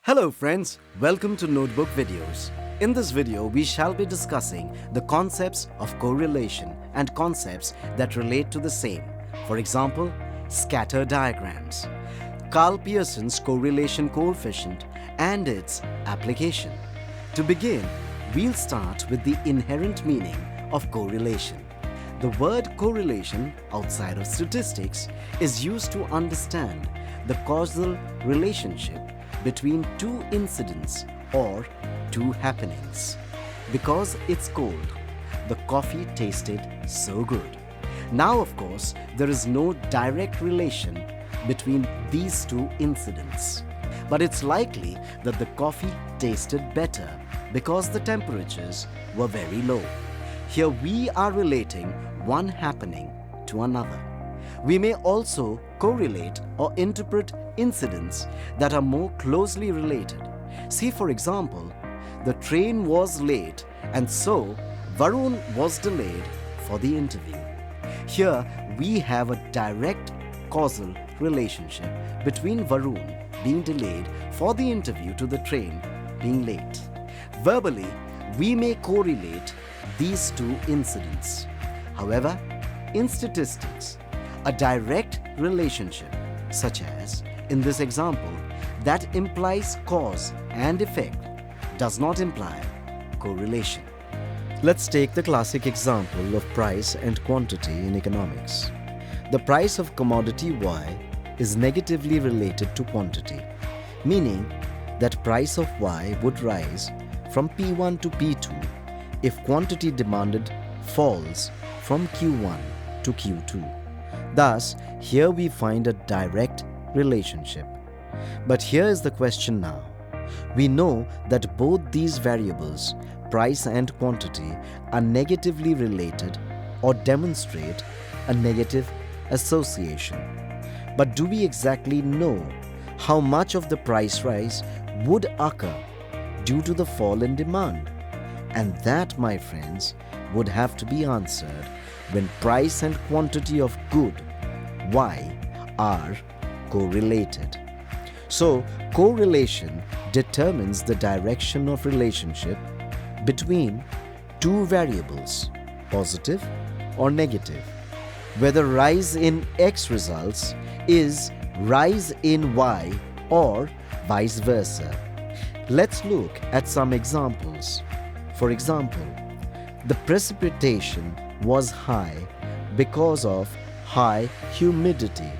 Hello friends, welcome to Notebook Videos. In this video, we shall be discussing the concepts of correlation and concepts that relate to the same. For example, scatter diagrams, Carl Pearson's correlation coefficient and its application. To begin, we'll start with the inherent meaning of correlation. The word correlation outside of statistics is used to understand the causal relationship between two incidents or two happenings. Because it's cold, the coffee tasted so good. Now, of course, there is no direct relation between these two incidents. But it's likely that the coffee tasted better because the temperatures were very low. Here we are relating one happening to another. We may also correlate or interpret incidents that are more closely related. See, for example, the train was late and so Varun was delayed for the interview. Here we have a direct causal relationship between Varun being delayed for the interview to the train being late. Verbally, we may correlate these two incidents. However, in statistics, a direct relationship, such as in this example, that implies cause and effect, does not imply correlation. Let's take the classic example of price and quantity in economics. The price of commodity Y is negatively related to quantity, meaning that price of Y would rise from P1 to P2 if quantity demanded falls from Q1 to Q2. Thus, here we find a direct relationship. But here is the question now. We know that both these variables, price and quantity, are negatively related or demonstrate a negative association. But do we exactly know how much of the price rise would occur due to the fall in demand? And that, my friends, would have to be answered when price and quantity of good Y are correlated. So, correlation determines the direction of relationship between two variables, positive or negative. Whether rise in X results is rise in Y or vice versa. Let's look at some examples. For example, the precipitation was high because of high humidity.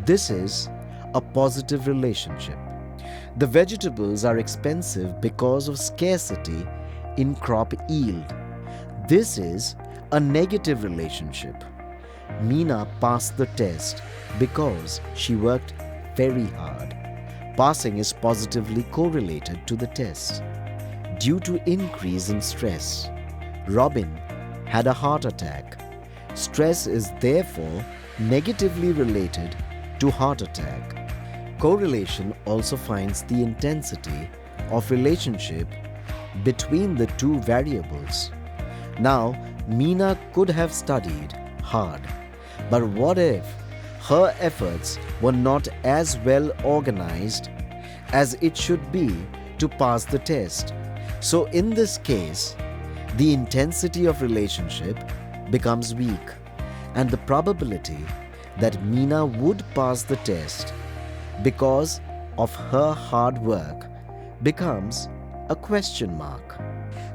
This is a positive relationship. The vegetables are expensive because of scarcity in crop yield. This is a negative relationship. Meena passed the test because she worked very hard. Passing is positively correlated to the test. Due to increase in stress, Robin had a heart attack. Stress is therefore negatively related to heart attack. Correlation also finds the intensity of relationship between the two variables. Now, Meena could have studied hard, but what if her efforts were not as well organized as it should be to pass the test? So in this case, the intensity of relationship becomes weak, and the probability that Meena would pass the test because of her hard work becomes a question mark.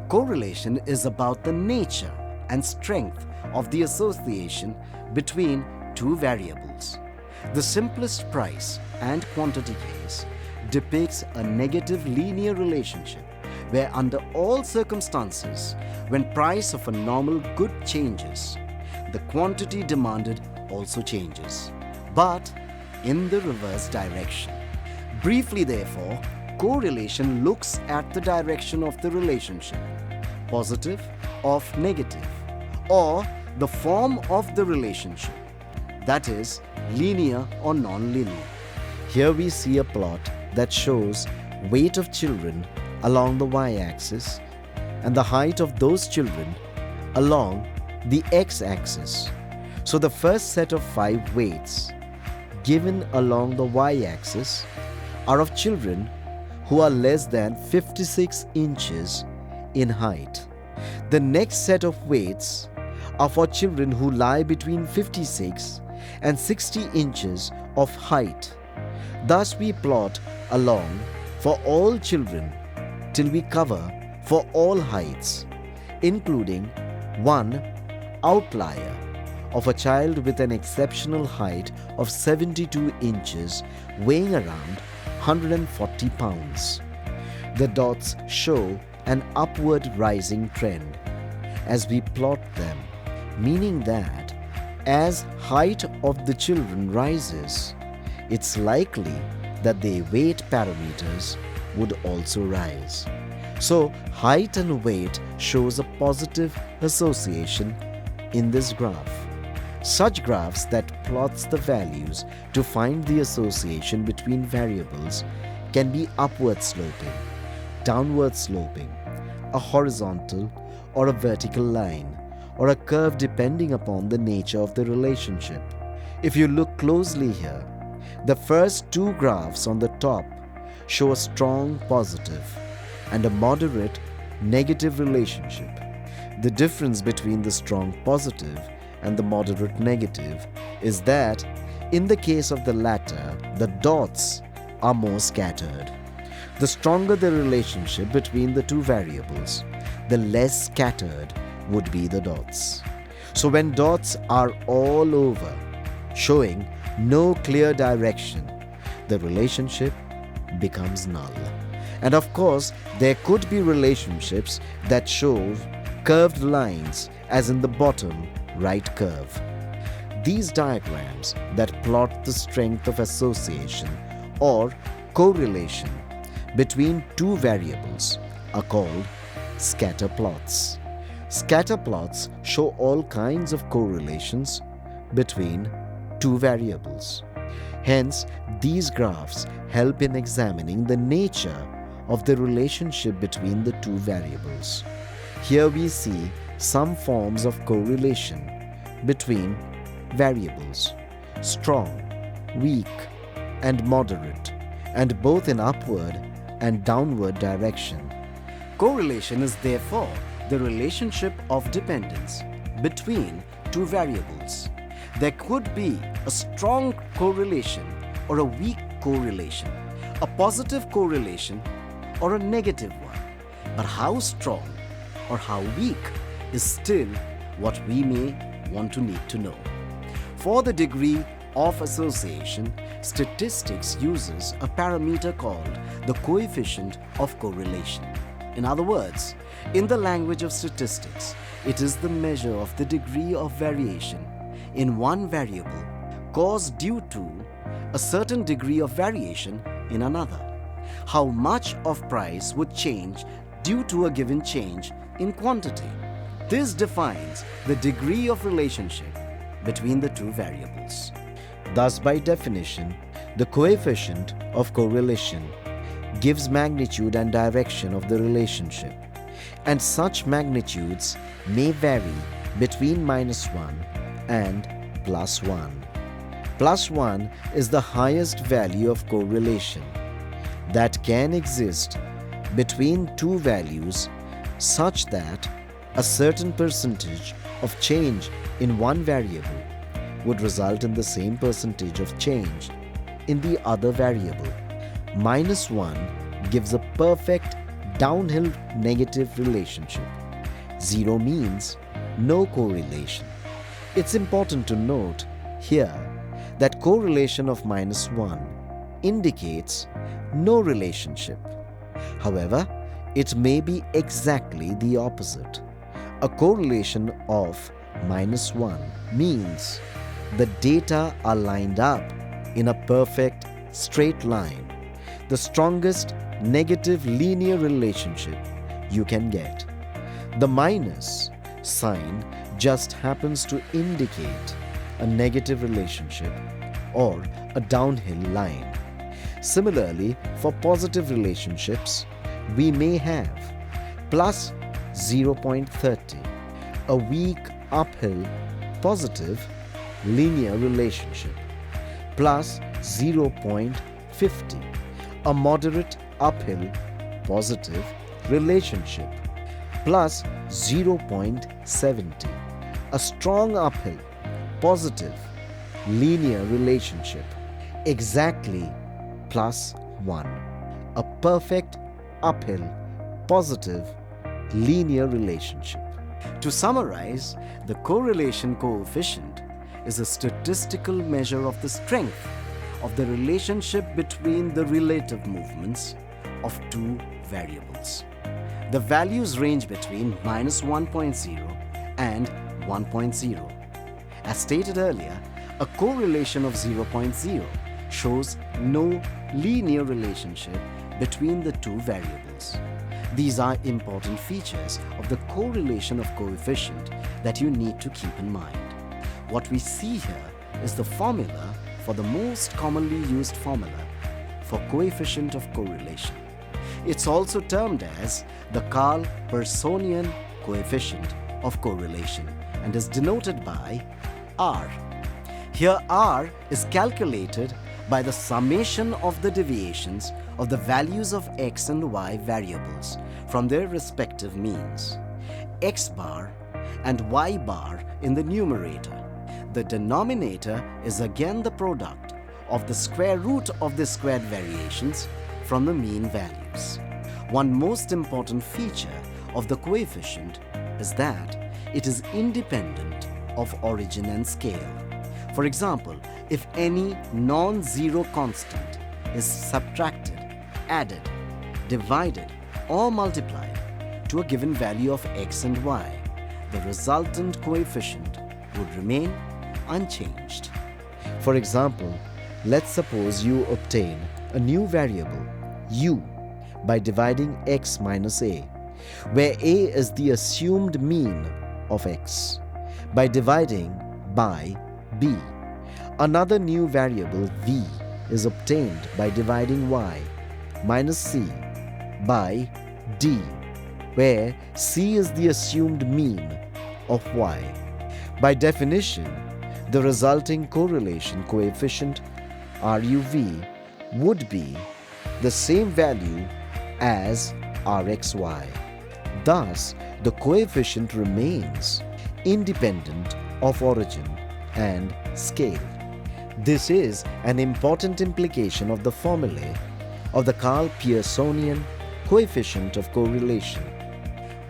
Correlation is about the nature and strength of the association between two variables. The simplest price and quantity case depicts a negative linear relationship where under all circumstances, when price of a normal good changes, the quantity demanded also changes, but in the reverse direction. Briefly, therefore, correlation looks at the direction of the relationship, positive or negative, or the form of the relationship, that is, linear or non-linear. Here we see a plot that shows weight of children along the y-axis and the height of those children along the x-axis. So the first set of 5 weights given along the y-axis are of children who are less than 56 inches in height. The next set of weights are for children who lie between 56 and 60 inches of height. Thus we plot along for all children till we cover for all heights, including one outlier of a child with an exceptional height of 72 inches weighing around 140 pounds. The dots show an upward rising trend as we plot them, meaning that as height of the children rises, it's likely that their weight parameters would also rise. So height and weight shows a positive association in this graph. Such graphs that plots the values to find the association between variables can be upward sloping, downward sloping, a horizontal or a vertical line, or a curve depending upon the nature of the relationship. If you look closely here, the first two graphs on the top show a strong positive and a moderate negative relationship. The difference between the strong positive and the moderate negative is that in the case of the latter, the dots are more scattered. The stronger the relationship between the two variables, the less scattered would be the dots. So when dots are all over, showing no clear direction, the relationship becomes null. And of course, there could be relationships that show curved lines, as in the bottom right curve. These diagrams that plot the strength of association or correlation between two variables are called scatter plots. Scatter plots show all kinds of correlations between two variables. Hence, these graphs help in examining the nature of the relationship between the two variables. Here we see some forms of correlation between variables: strong, weak, and moderate, and both in upward and downward direction. Correlation is therefore the relationship of dependence between two variables. There could be a strong correlation or a weak correlation, a positive correlation or a negative one. But how strong or how weak is still what we may want to need to know. For the degree of association, statistics uses a parameter called the coefficient of correlation. In other words, in the language of statistics, it is the measure of the degree of variation in one variable caused due to a certain degree of variation in another. How much of price would change due to a given change in quantity. This defines the degree of relationship between the two variables. Thus, by definition, the coefficient of correlation gives magnitude and direction of the relationship, and such magnitudes may vary between -1 and +1. +1 is the highest value of correlation that can exist between two values such that a certain percentage of change in one variable would result in the same percentage of change in the other variable. -1 gives a perfect downhill negative relationship. 0 means no correlation. It's important to note here that correlation of -1 indicates no relationship. However, it may be exactly the opposite. A correlation of -1 means the data are lined up in a perfect straight line, the strongest negative linear relationship you can get. The minus sign just happens to indicate a negative relationship or a downhill line. Similarly, for positive relationships, we may have plus 0.30, a weak uphill positive linear relationship, plus 0.50, a moderate uphill positive relationship plus 0.70. A strong uphill positive linear relationship exactly plus 1. A perfect uphill positive linear relationship. To summarize, the correlation coefficient is a statistical measure of the strength of the relationship between the relative movements of two variables. The values range between -1.0 and 1.0. As stated earlier, a correlation of 0.0 shows no linear relationship between the two variables. These are important features of the correlation of coefficient that you need to keep in mind. What we see here is the formula for the most commonly used formula for coefficient of correlation. It's also termed as the Carl-Pearsonian coefficient of correlation and is denoted by R. Here R is calculated by the summation of the deviations of the values of x and y variables from their respective means, x bar and y bar in the numerator. The denominator is again the product of the square root of the squared variations from the mean values. One most important feature of the coefficient is that it is independent of origin and scale. For example, if any non-zero constant is subtracted, added, divided or multiplied to a given value of x and y, the resultant coefficient would remain unchanged. For example, let's suppose you obtain a new variable u by dividing x minus a, where a is the assumed mean of x, by dividing by b. Another new variable v is obtained by dividing y minus c by d, where c is the assumed mean of y. By definition, the resulting correlation coefficient RUV would be the same value as RXY. Thus, the coefficient remains independent of origin and scale. This is an important implication of the formulae of the Carl-Pearsonian coefficient of correlation.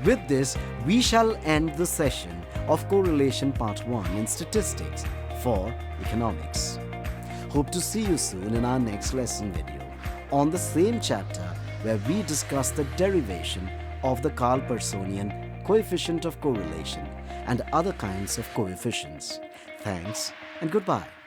With this, we shall end the session of Correlation Part 1 in Statistics for Economics. Hope to see you soon in our next lesson video on the same chapter where we discuss the derivation of the Carl-Pearsonian coefficient of correlation and other kinds of coefficients. Thanks and goodbye.